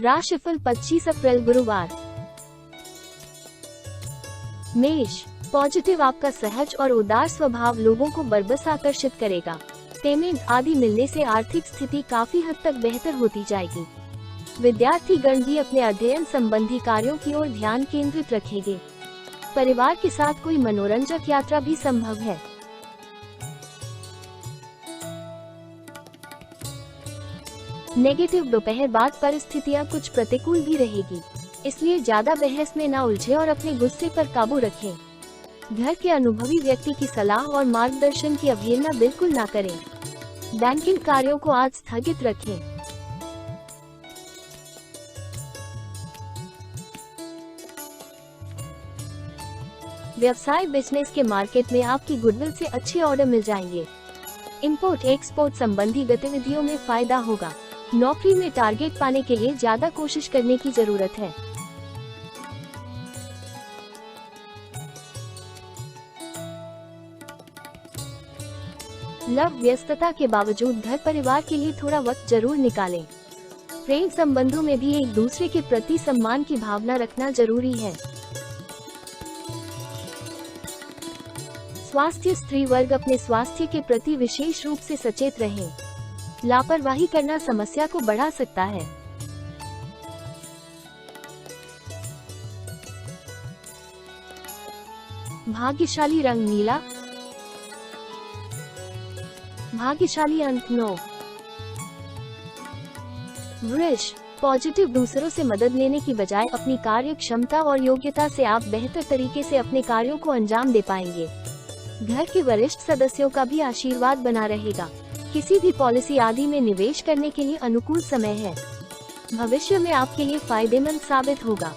राशिफल 25 अप्रैल गुरुवार। मेष, पॉजिटिव आपका सहज और उदार स्वभाव लोगों को बरबस आकर्षित करेगा। पेमेंट आदि मिलने से आर्थिक स्थिति काफी हद तक बेहतर होती जाएगी। विद्यार्थी गण भी अपने अध्ययन संबंधी कार्यों की ओर ध्यान केंद्रित रखेंगे। परिवार के साथ कोई मनोरंजक यात्रा भी संभव है। नेगेटिव दोपहर बाद परिस्थितियां कुछ प्रतिकूल भी रहेगी, इसलिए ज्यादा बहस में न उलझे और अपने गुस्से पर काबू रखें। घर के अनुभवी व्यक्ति की सलाह और मार्गदर्शन की अवहेलना बिल्कुल न करें। बैंकिंग कार्यों को आज स्थगित रखें। व्यवसाय बिजनेस के मार्केट में आपकी गुडविल से अच्छे ऑर्डर मिल जाएंगे। इंपोर्ट एक्सपोर्ट संबंधी गतिविधियों में फायदा होगा। नौकरी में टारगेट पाने के लिए ज्यादा कोशिश करने की जरूरत है। लव, व्यस्तता के बावजूद घर परिवार के लिए थोड़ा वक्त जरूर निकालें। प्रेम संबंधों में भी एक दूसरे के प्रति सम्मान की भावना रखना जरूरी है। स्वास्थ्य, स्त्री वर्ग अपने स्वास्थ्य के प्रति विशेष रूप से सचेत रहें। लापरवाही करना समस्या को बढ़ा सकता है। भाग्यशाली रंग नीला। भाग्यशाली अंक 9। वृष, पॉजिटिव, दूसरों से मदद लेने की बजाय अपनी कार्य क्षमता और योग्यता से आप बेहतर तरीके से अपने कार्यों को अंजाम दे पाएंगे। घर के वरिष्ठ सदस्यों का भी आशीर्वाद बना रहेगा। किसी भी पॉलिसी आदि में निवेश करने के लिए अनुकूल समय है। भविष्य में आपके लिए फायदेमंद साबित होगा।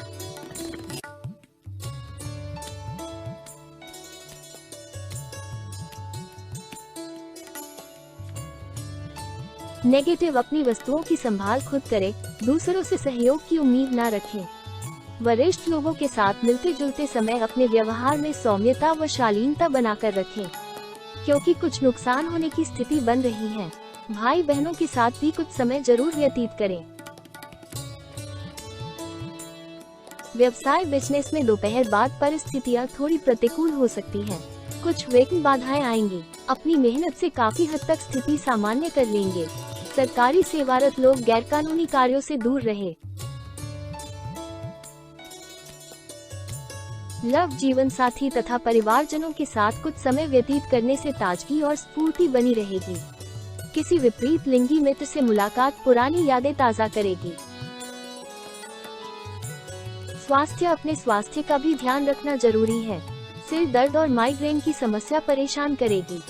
नेगेटिव, अपनी वस्तुओं की संभाल खुद करें, दूसरों से सहयोग की उम्मीद न रखें। वरिष्ठ लोगों के साथ मिलते जुलते समय अपने व्यवहार में सौम्यता व शालीनता बनाकर रखें, क्योंकि कुछ नुकसान होने की स्थिति बन रही है। भाई बहनों के साथ भी कुछ समय जरूर व्यतीत करें। व्यवसाय बिजनेस में दोपहर बाद परिस्थितियां थोड़ी प्रतिकूल हो सकती हैं। कुछ विघ्न बाधाएं आएंगी। अपनी मेहनत से काफी हद तक स्थिति सामान्य कर लेंगे। सरकारी सेवारत लोग गैरकानूनी कार्यों से दूर रहे। लव, जीवन साथी तथा परिवारजनों के साथ कुछ समय व्यतीत करने से ताजगी और स्फूर्ति बनी रहेगी। किसी विपरीत लिंगी मित्र से मुलाकात पुरानी यादें ताज़ा करेगी। स्वास्थ्य, अपने स्वास्थ्य का भी ध्यान रखना जरूरी है। सिर दर्द और माइग्रेन की समस्या परेशान करेगी।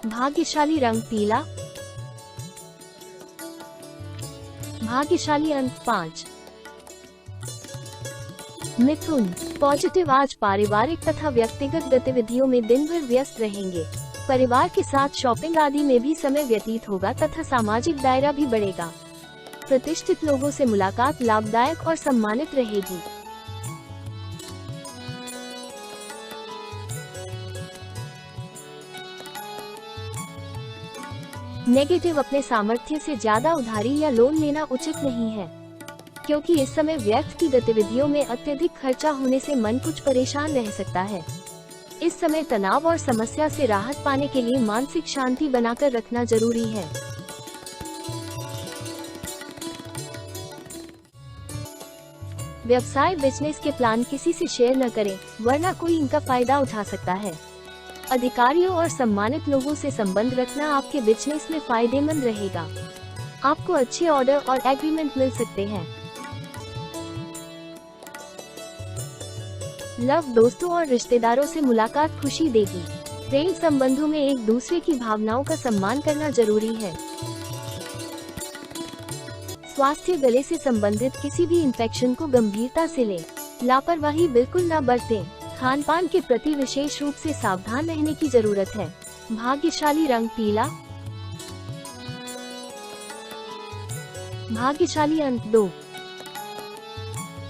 भाग्यशाली रंग पीला। भाग्यशाली अंक 5। मिथुन, पॉजिटिव, आज पारिवारिक तथा व्यक्तिगत गतिविधियों में दिन भर व्यस्त रहेंगे। परिवार के साथ शॉपिंग आदि में भी समय व्यतीत होगा तथा सामाजिक दायरा भी बढ़ेगा। प्रतिष्ठित लोगों से मुलाकात लाभदायक और सम्मानित रहेगी। नेगेटिव, अपने सामर्थ्य से ज्यादा उधारी या लोन लेना उचित नहीं है, क्योंकि इस समय व्यर्थ की गतिविधियों में अत्यधिक खर्चा होने से मन कुछ परेशान रह सकता है। इस समय तनाव और समस्या से राहत पाने के लिए मानसिक शांति बनाकर रखना जरूरी है। व्यवसाय बिजनेस के प्लान किसी से शेयर न करें, वरना कोई इनका फायदा उठा सकता है। अधिकारियों और सम्मानित लोगों से संबंध रखना आपके बिजनेस में फायदेमंद रहेगा। आपको अच्छे ऑर्डर और एग्रीमेंट मिल सकते हैं। लव, दोस्तों और रिश्तेदारों से मुलाकात खुशी देगी। प्रेम संबंधों में एक दूसरे की भावनाओं का सम्मान करना जरूरी है। स्वास्थ्य, गले से संबंधित किसी भी इन्फेक्शन को गंभीरता से लें। लापरवाही बिल्कुल न बरतें। खान पान के प्रति विशेष रूप से सावधान रहने की जरूरत है। भाग्यशाली रंग पीला। भाग्यशाली अंक 2।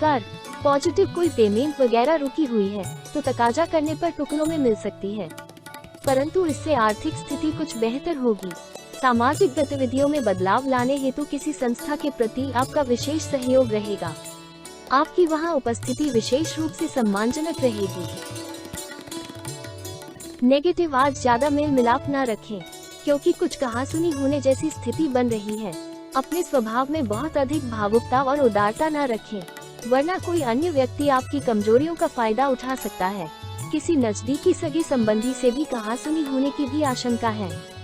कर, पॉजिटिव, कोई पेमेंट वगैरह रुकी हुई है तो तकाजा करने पर टुकड़ों में मिल सकती है, परंतु इससे आर्थिक स्थिति कुछ बेहतर होगी। सामाजिक गतिविधियों में बदलाव लाने हेतु किसी संस्था के प्रति आपका विशेष सहयोग रहेगा। आपकी वहां उपस्थिति विशेष रूप से सम्मानजनक रहेगी। नेगेटिव, आज ज्यादा मेल मिलाप न रखें, क्योंकि कुछ कहासुनी होने जैसी स्थिति बन रही है। अपने स्वभाव में बहुत अधिक भावुकता और उदारता न रखें, वरना कोई अन्य व्यक्ति आपकी कमजोरियों का फायदा उठा सकता है। किसी नजदीकी सगे संबंधी से भी कहासुनी होने की भी आशंका है।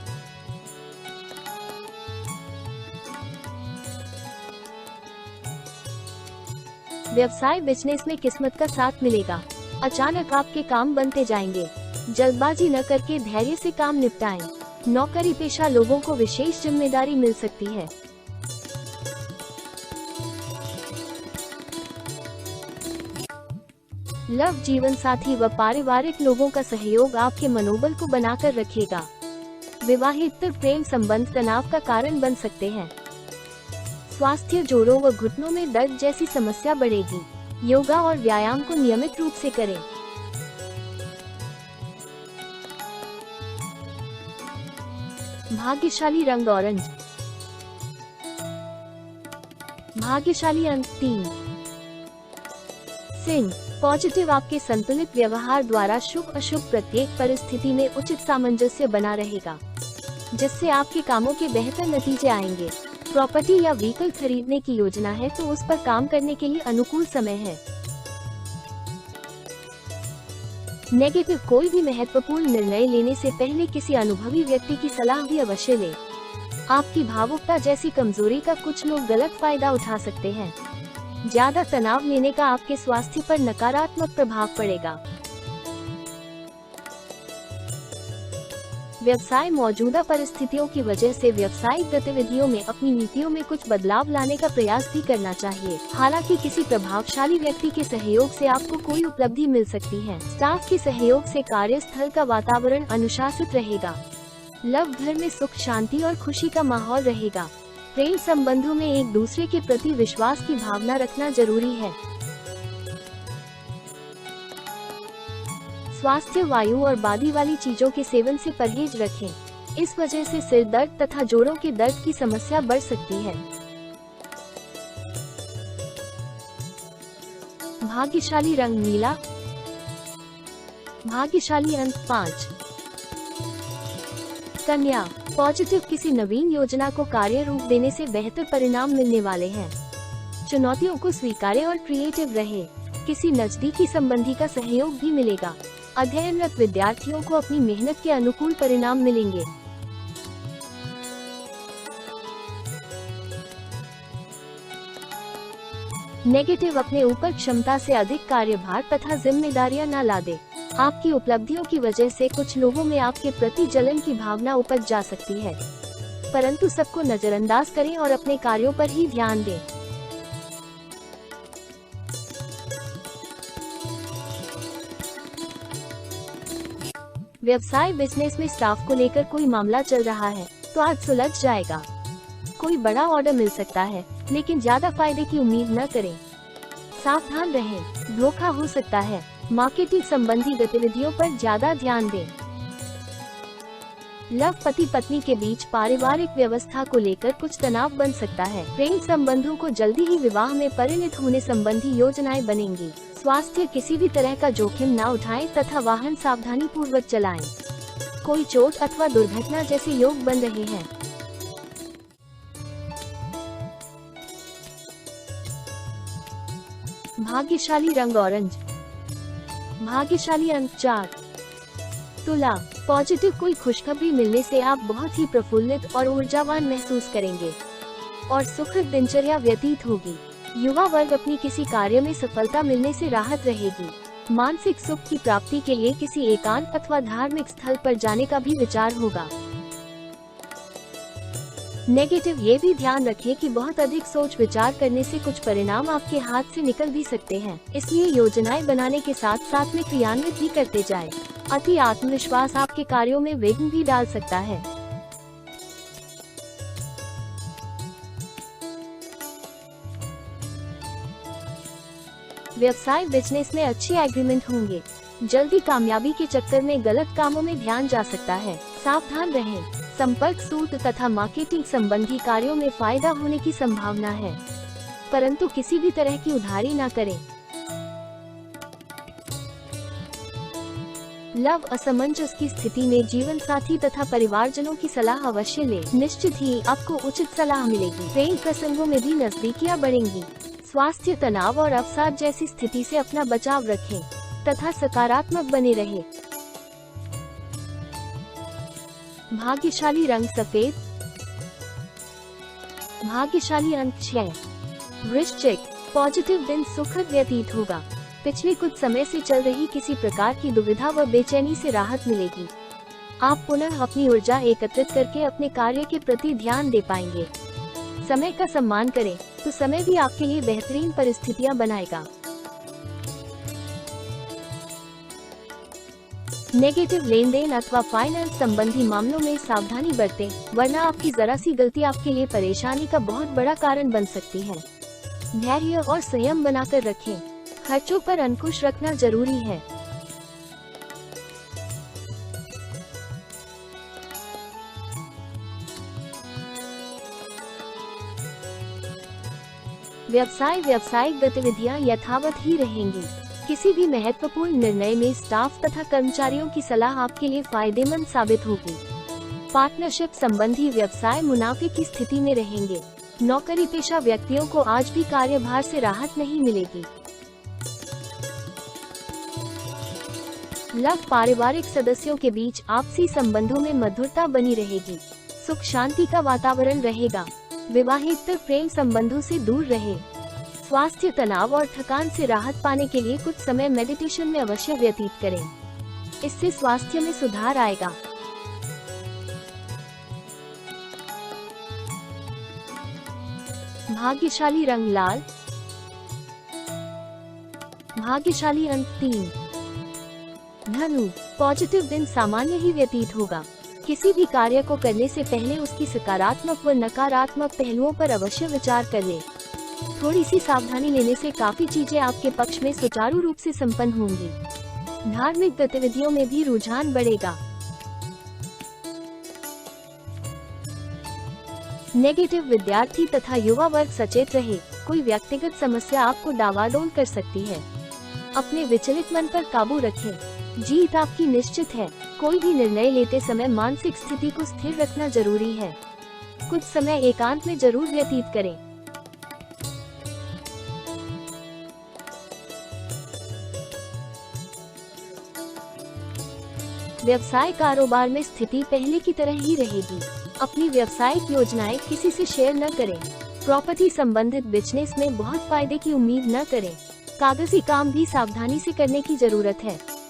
व्यवसाय बिजनेस में किस्मत का साथ मिलेगा। अचानक आपके काम बनते जाएंगे। जल्दबाजी न करके धैर्य से काम निपटाएं। नौकरी पेशा लोगों को विशेष जिम्मेदारी मिल सकती है। लव, जीवन साथी व पारिवारिक लोगों का सहयोग आपके मनोबल को बनाकर रखेगा। विवाहित प्रेम संबंध तनाव का कारण बन सकते हैं। स्वास्थ्य, जोड़ों व घुटनों में दर्द जैसी समस्या बढ़ेगी। योगा और व्यायाम को नियमित रूप से करें। भाग्यशाली रंग ऑरेंज। भाग्यशाली अंक 3। सिंह, पॉजिटिव, आपके संतुलित व्यवहार द्वारा शुभ अशुभ प्रत्येक परिस्थिति में उचित सामंजस्य बना रहेगा, जिससे आपके कामों के बेहतर नतीजे आएंगे। प्रॉपर्टी या व्हीकल खरीदने की योजना है तो उस पर काम करने के लिए अनुकूल समय है। नेगेटिव, कोई भी महत्वपूर्ण निर्णय लेने से पहले किसी अनुभवी व्यक्ति की सलाह भी अवश्य लें। आपकी भावुकता जैसी कमजोरी का कुछ लोग गलत फायदा उठा सकते हैं। ज्यादा तनाव लेने का आपके स्वास्थ्य पर नकारात्मक प्रभाव पड़ेगा। व्यवसाय, मौजूदा परिस्थितियों की वजह से व्यावसायिक गतिविधियों में अपनी नीतियों में कुछ बदलाव लाने का प्रयास भी करना चाहिए। हालांकि किसी प्रभावशाली व्यक्ति के सहयोग से आपको कोई उपलब्धि मिल सकती है। स्टाफ के सहयोग से कार्यस्थल का वातावरण अनुशासित रहेगा। लव, घर में सुख, शांति और खुशी का माहौल रहेगा। प्रेम संबंधों में एक दूसरे के प्रति विश्वास की भावना रखना जरूरी है। स्वास्थ्य, वायु और बादी वाली चीजों के सेवन से परहेज रखें। इस वजह से सिर दर्द तथा जोड़ों के दर्द की समस्या बढ़ सकती है। भाग्यशाली रंग नीला। भाग्यशाली अंक 5। कन्या, पॉजिटिव, किसी नवीन योजना को कार्य रूप देने से बेहतर परिणाम मिलने वाले हैं। चुनौतियों को स्वीकारें और क्रिएटिव रहे। किसी नजदीकी संबंधी का सहयोग भी मिलेगा। अध्ययनरत विद्यार्थियों को अपनी मेहनत के अनुकूल परिणाम मिलेंगे। नेगेटिव, अपने ऊपर क्षमता से अधिक कार्यभार तथा जिम्मेदारियां न लादें। आपकी उपलब्धियों की वजह से कुछ लोगों में आपके प्रति जलन की भावना उपज जा सकती है, परंतु सबको नजरअंदाज करें और अपने कार्यों पर ही ध्यान दें। व्यवसाय, बिजनेस में स्टाफ को लेकर कोई मामला चल रहा है तो आज सुलझ जाएगा। कोई बड़ा ऑर्डर मिल सकता है, लेकिन ज्यादा फायदे की उम्मीद न करें। सावधान रहें, धोखा हो सकता है। मार्केटिंग संबंधी गतिविधियों पर ज्यादा ध्यान दें। लव, पति पत्नी के बीच पारिवारिक व्यवस्था को लेकर कुछ तनाव बन सकता है। प्रेम संबंधों को जल्दी ही विवाह में परिणत होने संबंधी योजनाएं बनेंगी। स्वास्थ्य, किसी भी तरह का जोखिम न उठाएं तथा वाहन सावधानी पूर्वक चलाएं। कोई चोट अथवा दुर्घटना जैसे योग बन रहे हैं। भाग्यशाली रंग ऑरेंज। भाग्यशाली अंक 4। तुला, पॉजिटिव, कोई खुशखबरी मिलने से आप बहुत ही प्रफुल्लित और ऊर्जावान महसूस करेंगे और सुखद दिनचर्या व्यतीत होगी। युवा वर्ग, अपनी किसी कार्य में सफलता मिलने से राहत रहेगी। मानसिक सुख की प्राप्ति के लिए किसी एकांत अथवा धार्मिक स्थल पर जाने का भी विचार होगा। नेगेटिव, ये भी ध्यान रखें कि बहुत अधिक सोच विचार करने से कुछ परिणाम आपके हाथ से निकल भी सकते हैं, इसलिए योजनाएं बनाने के साथ साथ में क्रियान्वित भी करते जाएं। अति आत्मविश्वास आपके कार्यों में विघ्न भी डाल सकता है। व्यवसाय, बिजनेस में अच्छे एग्रीमेंट होंगे। जल्दी कामयाबी के चक्कर में गलत कामों में ध्यान जा सकता है। सावधान रहें। संपर्क सूत्र तथा मार्केटिंग संबंधी कार्यों में फायदा होने की संभावना है, परंतु किसी भी तरह की उधारी न करें। लव असमंजस की स्थिति में जीवन साथी तथा परिवारजनों की सलाह अवश्य लें। निश्चित ही आपको उचित सलाह मिलेगी। प्रेम प्रसंगों में भी नजदीकियां बढ़ेंगी। स्वास्थ्य, तनाव और अवसाद जैसी स्थिति से अपना बचाव रखें तथा सकारात्मक बने रहें। भाग्यशाली रंग सफेद। भाग्यशाली अंक 6। वृश्चिक, पॉजिटिव दिन सुखद व्यतीत होगा। पिछले कुछ समय से चल रही किसी प्रकार की दुविधा व बेचैनी से राहत मिलेगी। आप पुनः अपनी ऊर्जा एकत्रित करके अपने कार्य के प्रति ध्यान दे पाएंगे। समय का सम्मान करें तो समय भी आपके लिए बेहतरीन परिस्थितियां बनाएगा। नेगेटिव लेन-देन अथवा फाइनेंस संबंधी मामलों में सावधानी बरतें, वरना आपकी जरा सी गलती आपके लिए परेशानी का बहुत बड़ा कारण बन सकती है। धैर्य और संयम बनाकर रखें। खर्चों पर अंकुश रखना जरूरी है। व्यावसायिक गतिविधियां यथावत ही रहेंगी। किसी भी महत्वपूर्ण निर्णय में स्टाफ तथा कर्मचारियों की सलाह आपके लिए फायदेमंद साबित होगी। पार्टनरशिप संबंधी व्यवसाय मुनाफे की स्थिति में रहेंगे। नौकरी पेशा व्यक्तियों को आज भी कार्यभार से राहत नहीं मिलेगी। लव, पारिवारिक सदस्यों के बीच आपसी संबंधों में मधुरता बनी रहेगी। सुख शांति का वातावरण रहेगा। विवाहित प्रेम संबंधों से दूर रहे। स्वास्थ्य, तनाव और थकान से राहत पाने के लिए कुछ समय मेडिटेशन में अवश्य व्यतीत करें। इससे स्वास्थ्य में सुधार आएगा। भाग्यशाली रंग लाल। भाग्यशाली अंक 3। धनु, पॉजिटिव दिन सामान्य ही व्यतीत होगा। किसी भी कार्य को करने से पहले उसकी सकारात्मक व नकारात्मक पहलुओं पर अवश्य विचार कर लें। थोड़ी सी सावधानी लेने से काफी चीजें आपके पक्ष में सुचारू रूप से संपन्न होंगी। धार्मिक गतिविधियों में भी रुझान बढ़ेगा। नेगेटिव, विद्यार्थी तथा युवा वर्ग सचेत रहे। कोई व्यक्तिगत समस्या आपको डावाडोल कर सकती है। अपने विचलित मन पर काबू रखें। जीत आपकी निश्चित है। कोई भी निर्णय लेते समय मानसिक स्थिति को स्थिर रखना जरूरी है। कुछ समय एकांत में जरूर व्यतीत करें। व्यवसाय, कारोबार में स्थिति पहले की तरह ही रहेगी। अपनी व्यावसायिक योजनाएं किसी से शेयर न करें। प्रॉपर्टी संबंधित बिजनेस में बहुत फायदे की उम्मीद न करें। कागजी काम भी सावधानी से करने की जरूरत है।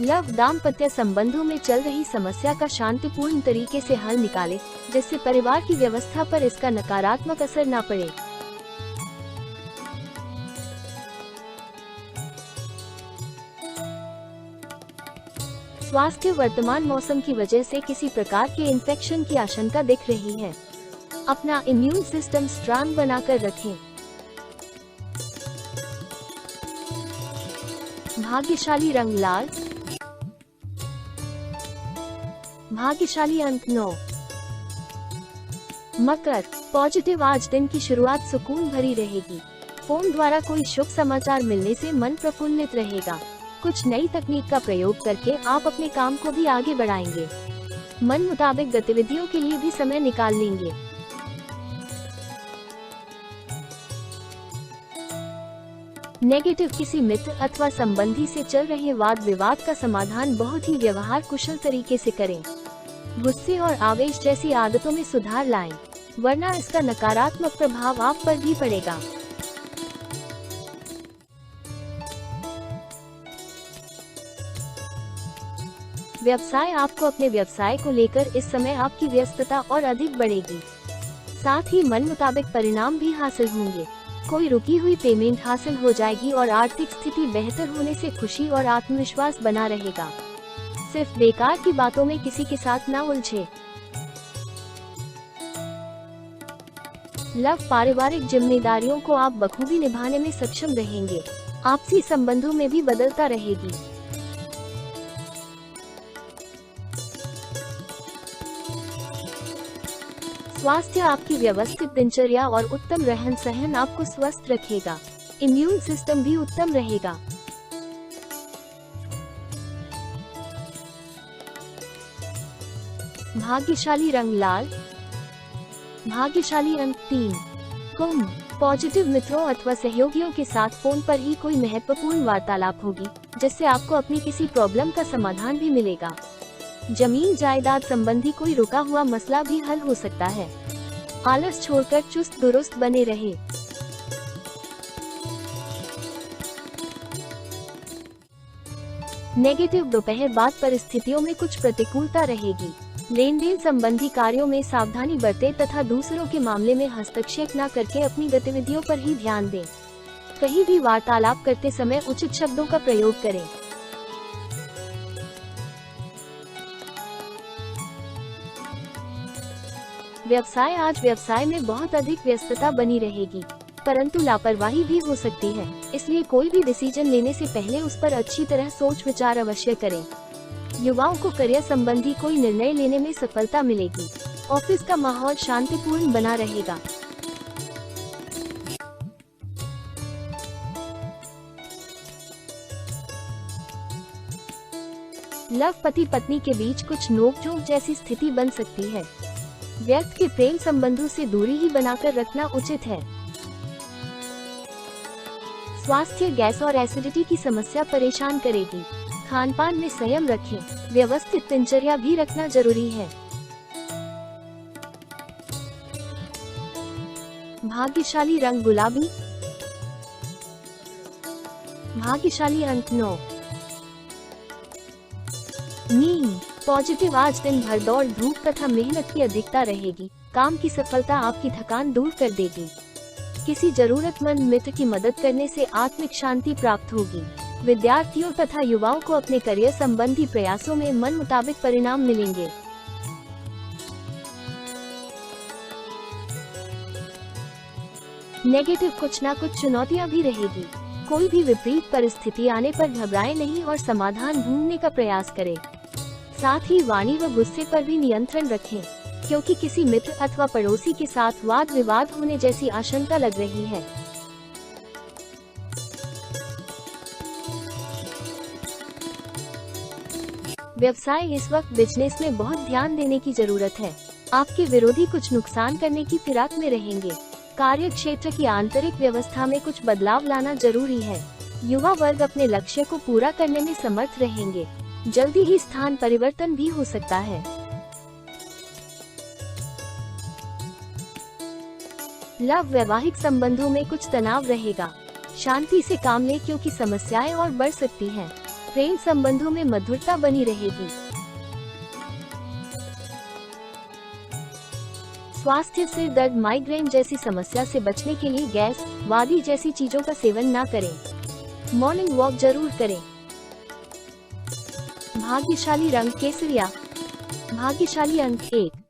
लव, दाम्पत्य संबंधों में चल रही समस्या का शांतिपूर्ण तरीके से हल निकालें, जिससे परिवार की व्यवस्था पर इसका नकारात्मक असर न पड़े। स्वास्थ्य, वर्तमान मौसम की वजह से किसी प्रकार के इन्फेक्शन की आशंका दिख रही है। अपना इम्यून सिस्टम स्ट्रांग बनाकर रखें। भाग्यशाली रंग लाल। भाग्यशाली अंक 9। मकर, पॉजिटिव, आज दिन की शुरुआत सुकून भरी रहेगी। फोन द्वारा कोई शुभ समाचार मिलने से मन प्रफुल्लित रहेगा। कुछ नई तकनीक का प्रयोग करके आप अपने काम को भी आगे बढ़ाएंगे। मन मुताबिक गतिविधियों के लिए भी समय निकाल लेंगे। नेगेटिव, किसी मित्र अथवा संबंधी से चल रहे वाद विवाद का समाधान बहुत ही व्यवहार कुशल तरीके से करें। गुस्से और आवेश जैसी आदतों में सुधार लाएं, वरना इसका नकारात्मक प्रभाव आप पर भी पड़ेगा। व्यवसाय, आपको अपने व्यवसाय को लेकर इस समय आपकी व्यस्तता और अधिक बढ़ेगी। साथ ही मन मुताबिक परिणाम भी हासिल होंगे। कोई रुकी हुई पेमेंट हासिल हो जाएगी और आर्थिक स्थिति बेहतर होने से खुशी और आत्मविश्वास बना रहेगा। सिर्फ बेकार की बातों में किसी के साथ ना उलझे। लव, पारिवारिक जिम्मेदारियों को आप बखूबी निभाने में सक्षम रहेंगे। आपसी संबंधों में भी बदलता रहेगी। स्वास्थ्य आपकी व्यवस्थित दिनचर्या और उत्तम रहन सहन आपको स्वस्थ रखेगा। इम्यून सिस्टम भी उत्तम रहेगा। भाग्यशाली रंग लाल। भाग्यशाली अंक 3। कुंभ, पॉजिटिव मित्रों अथवा सहयोगियों के साथ फोन पर ही कोई महत्वपूर्ण वार्तालाप होगी, जिससे आपको अपनी किसी प्रॉब्लम का समाधान भी मिलेगा। जमीन जायदाद संबंधी कोई रुका हुआ मसला भी हल हो सकता है। आलस छोड़कर चुस्त दुरुस्त बने रहे। नेगेटिव, दोपहर बाद परिस्थितियों में कुछ प्रतिकूलता रहेगी। लेन देन संबंधी कार्यों में सावधानी बरतें तथा दूसरों के मामले में हस्तक्षेप न करके अपनी गतिविधियों पर ही ध्यान दें। कहीं भी वार्तालाप करते समय उचित शब्दों का प्रयोग करें। व्यवसाय, आज व्यवसाय में बहुत अधिक व्यस्तता बनी रहेगी, परंतु लापरवाही भी हो सकती है, इसलिए कोई भी डिसीजन लेने से पहले उस पर अच्छी तरह सोच विचार अवश्य करें। युवाओं को करियर संबंधी कोई निर्णय लेने में सफलता मिलेगी। ऑफिस का माहौल शांतिपूर्ण बना रहेगा। लव, पति पत्नी के बीच कुछ नोकझोंक जैसी स्थिति बन सकती है। व्यर्थ के प्रेम संबंधों से दूरी ही बनाकर रखना उचित है। स्वास्थ्य, गैस और एसिडिटी की समस्या परेशान करेगी। खान पान में संयम रखें। व्यवस्थित दिनचर्या भी रखना जरूरी है। भाग्यशाली रंग गुलाबी। भाग्यशाली अंक 9। मीन, पॉजिटिव, आज दिन भर दौड़ धूप तथा मेहनत की अधिकता रहेगी। काम की सफलता आपकी थकान दूर कर देगी। किसी जरूरतमंद मित्र की मदद करने से आत्मिक शांति प्राप्त होगी। विद्यार्थियों तथा युवाओं को अपने करियर संबंधी प्रयासों में मन मुताबिक परिणाम मिलेंगे। नेगेटिव, कुछ न कुछ चुनौतियां भी रहेगी। कोई भी विपरीत परिस्थिति आने पर घबराएं नहीं और समाधान ढूंढने का प्रयास करें। साथ ही वाणी व गुस्से पर भी नियंत्रण रखें, क्योंकि किसी मित्र अथवा पड़ोसी के साथ वाद विवाद होने जैसी आशंका लग रही है। व्यवसाय, इस वक्त बिजनेस में बहुत ध्यान देने की जरूरत है। आपके विरोधी कुछ नुकसान करने की फिराक में रहेंगे। कार्य क्षेत्र की आंतरिक व्यवस्था में कुछ बदलाव लाना जरूरी है। युवा वर्ग अपने लक्ष्य को पूरा करने में समर्थ रहेंगे। जल्दी ही स्थान परिवर्तन भी हो सकता है। लव, वैवाहिक संबंधों में कुछ तनाव रहेगा। शांति से काम लें क्योंकि समस्याएं और बढ़ सकती हैं। प्रेम संबंधों में मधुरता बनी रहेगी। स्वास्थ्य, सिर दर्द, माइग्रेन जैसी समस्या से बचने के लिए गैस, वादी जैसी चीजों का सेवन न करें। मॉर्निंग वॉक जरूर करें। भाग्यशाली रंग केसरिया। भाग्यशाली अंक 1।